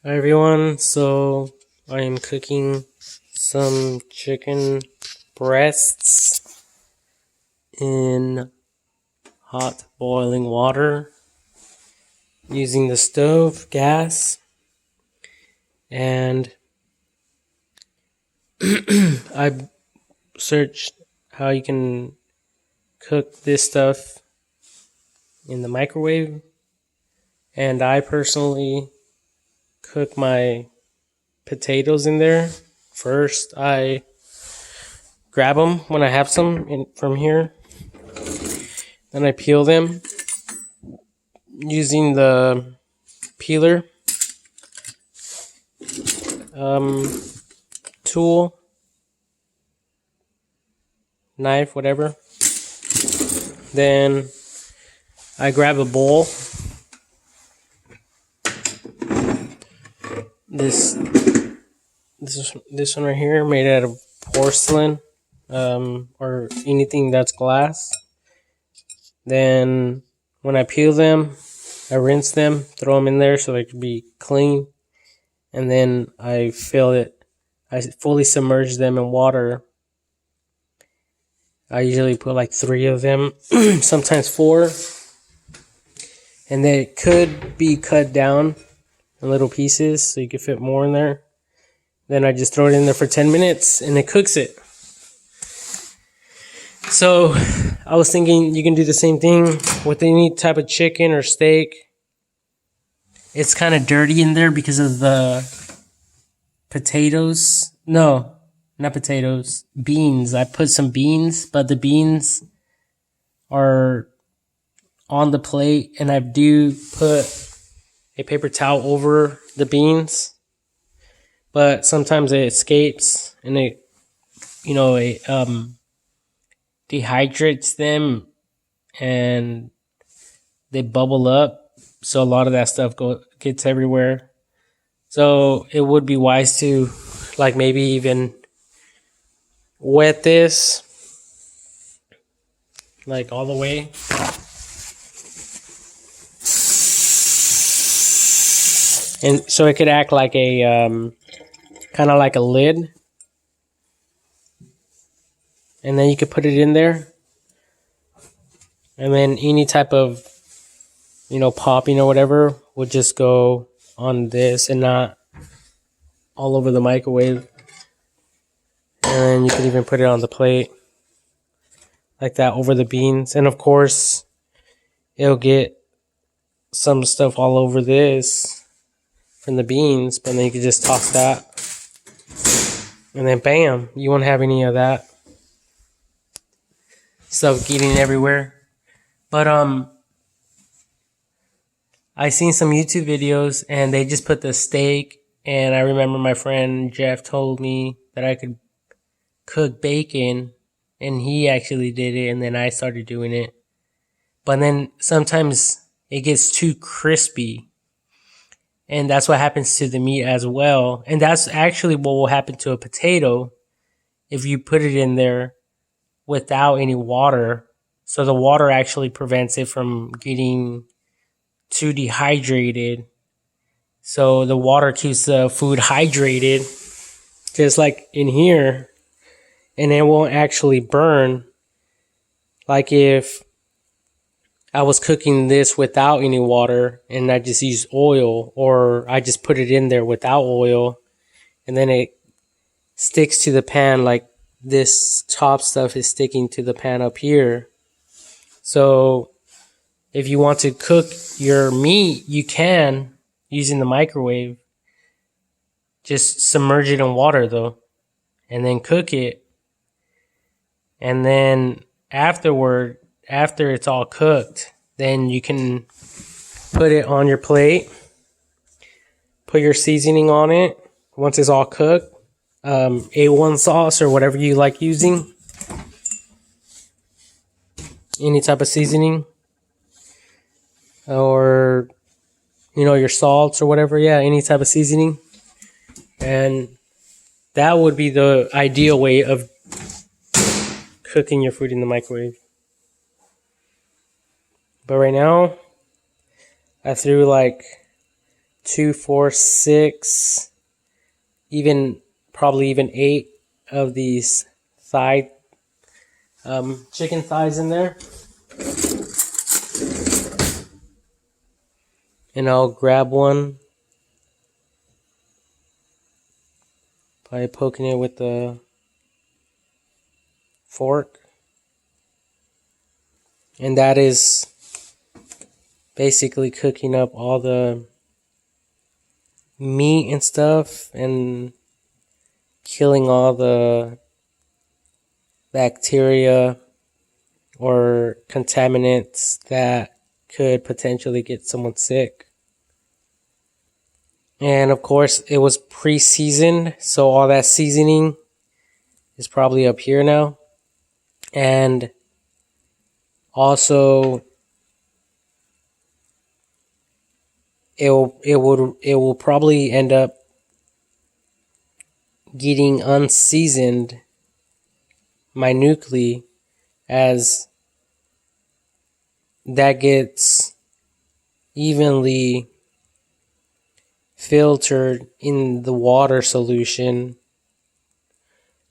Hi everyone, so I am cooking some chicken breasts in hot boiling water using the stove, gas, and I searched how you can cook this stuff in the microwave, and I personally cook my potatoes in there. First, I grab them when I have some from here. Then I peel them using the peeler tool, knife, whatever. Then I grab a bowl. This one right here, made out of porcelain, or anything that's glass. Then when I peel them, I rinse them, throw them in there so they can be clean, and then I fill it. I fully submerge them in water. I usually put like 3 of them, sometimes 4, and they could be cut down in little pieces so you can fit more in there. Then I just throw it in there for 10 minutes and it cooks it. So I was thinking you can do the same thing with any type of chicken or steak. It's kind of dirty in there because of the potatoes. No, not potatoes. Beans. I put some beans, but the beans are on the plate, and I do put a paper towel over the beans. But sometimes it escapes and it dehydrates them and they bubble up. So a lot of that stuff gets everywhere. So it would be wise to like maybe even wet this like all the way. And so it could act like a kind of like a lid. And then you could put it in there. And then any type of, popping or whatever would just go on this and not all over the microwave. And you could even put it on the plate like that over the beans. And of course, it'll get some stuff all over this from the beans, but then you could just toss that. And then bam, you won't have any of that stuff getting everywhere. But I seen some YouTube videos and they just put the steak, and I remember my friend Jeff told me that I could cook bacon, and he actually did it, and then I started doing it. But then sometimes it gets too crispy, and that's what happens to the meat as well. And that's actually what will happen to a potato if you put it in there without any water. So the water actually prevents it from getting too dehydrated. So the water keeps the food hydrated, just like in here, and it won't actually burn. Like if I was cooking this without any water and I just used oil, or I just put it in there without oil, and then it sticks to the pan, like this top stuff is sticking to the pan up here. So if you want to cook your meat, you can using the microwave. Just submerge it in water though, and then cook it. And then after it's all cooked, then you can put it on your plate, put your seasoning on it once it's all cooked. A1 sauce or whatever you like using. Any type of seasoning. Or, your salts or whatever. Yeah, any type of seasoning. And that would be the ideal way of cooking your food in the microwave. But right now, I threw like 2, 4, 6, probably even 8 of these chicken thighs in there. And I'll grab one by poking it with the fork. And that is basically cooking up all the meat and stuff and killing all the bacteria or contaminants that could potentially get someone sick. And of course, it was pre-seasoned, so all that seasoning is probably up here now. And also, it will probably end up getting unseasoned minutely as that gets evenly filtered in the water solution,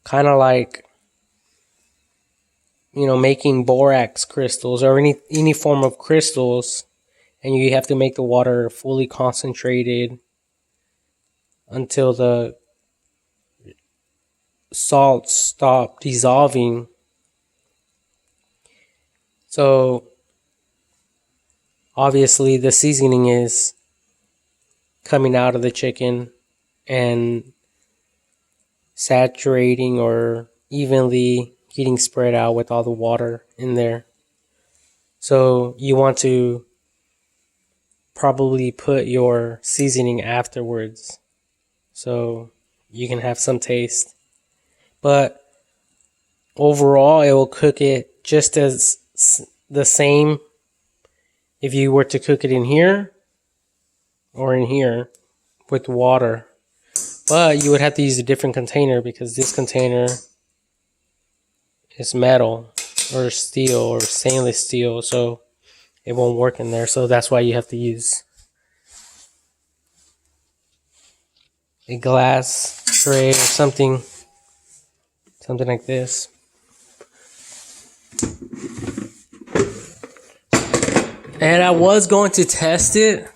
kind of like, making borax crystals or any form of crystals, and you have to make the water fully concentrated until the salts stop dissolving. So obviously the seasoning is coming out of the chicken and saturating or evenly getting spread out with all the water in there. So you want to probably put your seasoning afterwards so you can have some taste. But overall, it will cook it just as the same if you were to cook it in here or in here with water. But you would have to use a different container because this container is metal or steel or stainless steel, so it won't work in there. So that's why you have to use a glass tray or something like this. And I was going to test it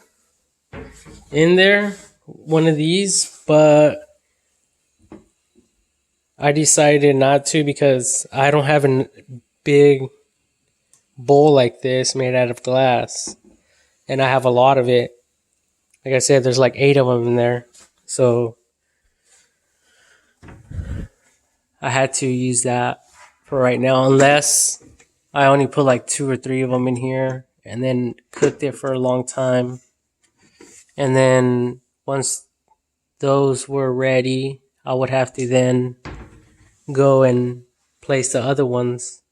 in there, one of these, but I decided not to because I don't have a big bowl like this made out of glass, and I have a lot of it. Like I said, there's like 8 of them in there, so I had to use that for right now, unless I only put like 2 or 3 of them in here and then cooked it for a long time. And then once those were ready, I would have to then go and place the other ones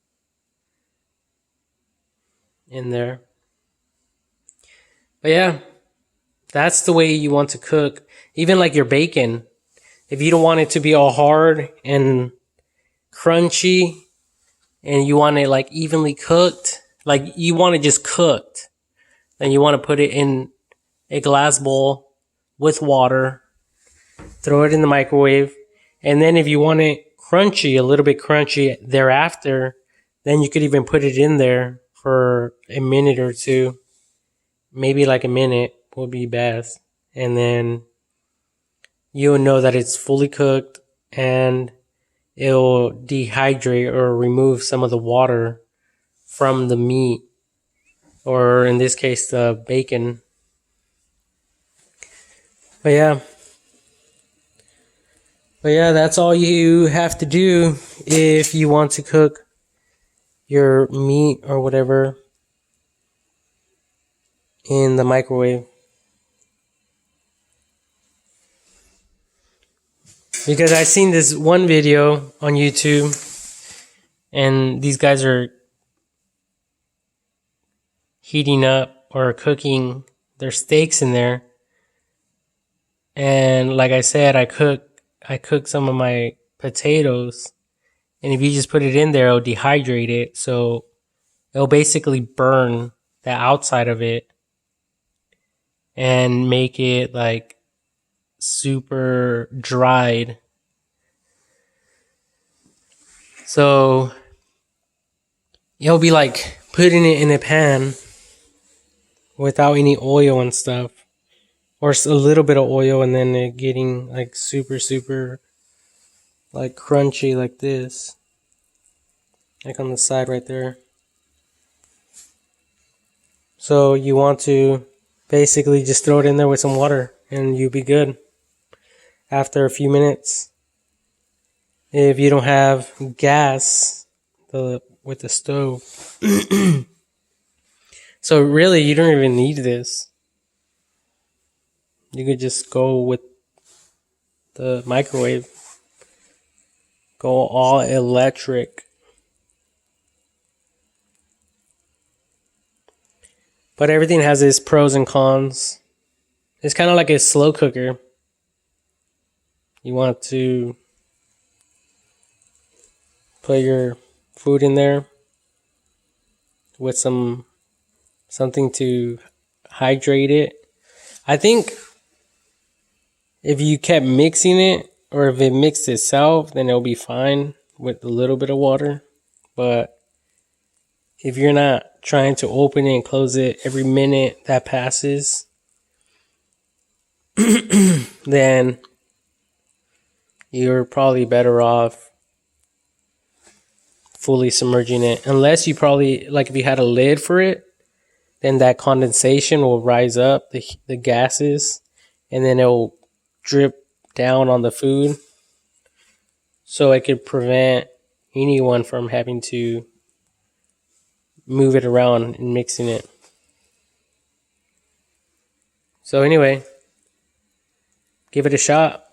in there. But yeah, that's the way you want to cook. Even like your bacon, if you don't want it to be all hard and crunchy and you want it like evenly cooked, like you want it just cooked, then you want to put it in a glass bowl with water, throw it in the microwave, and then if you want it crunchy, a little bit crunchy thereafter, then you could even put it in there for a minute or two. Maybe like a minute would be best. And then you'll know that it's fully cooked and it'll dehydrate or remove some of the water from the meat, or in this case, the bacon. But yeah, that's all you have to do if you want to cook your meat or whatever in the microwave. Because I seen this one video on YouTube and these guys are heating up or cooking their steaks in there. And like I said, I cooked some of my potatoes, and if you just put it in there, it'll dehydrate it. So it'll basically burn the outside of it. and make it like super dried. So you'll be like putting it in a pan without any oil and stuff, or a little bit of oil, and then it getting like super like crunchy like this, like on the side right there. So you want to basically just throw it in there with some water and you'll be good after a few minutes. If you don't have gas with the stove. So really you don't even need this. You could just go with the microwave. Go all electric. But everything has its pros and cons. It's kind of like a slow cooker. You want to put your food in there with something to hydrate it. I think if you kept mixing it, or if it mixed itself, then it'll be fine with a little bit of water. But if you're not trying to open it and close it every minute that passes, then you're probably better off fully submerging it. Unless you probably, like if you had a lid for it, then that condensation will rise up, the gases, and then it will drip down on the food. So it could prevent anyone from having to move it around and mixing it. So anyway, give it a shot.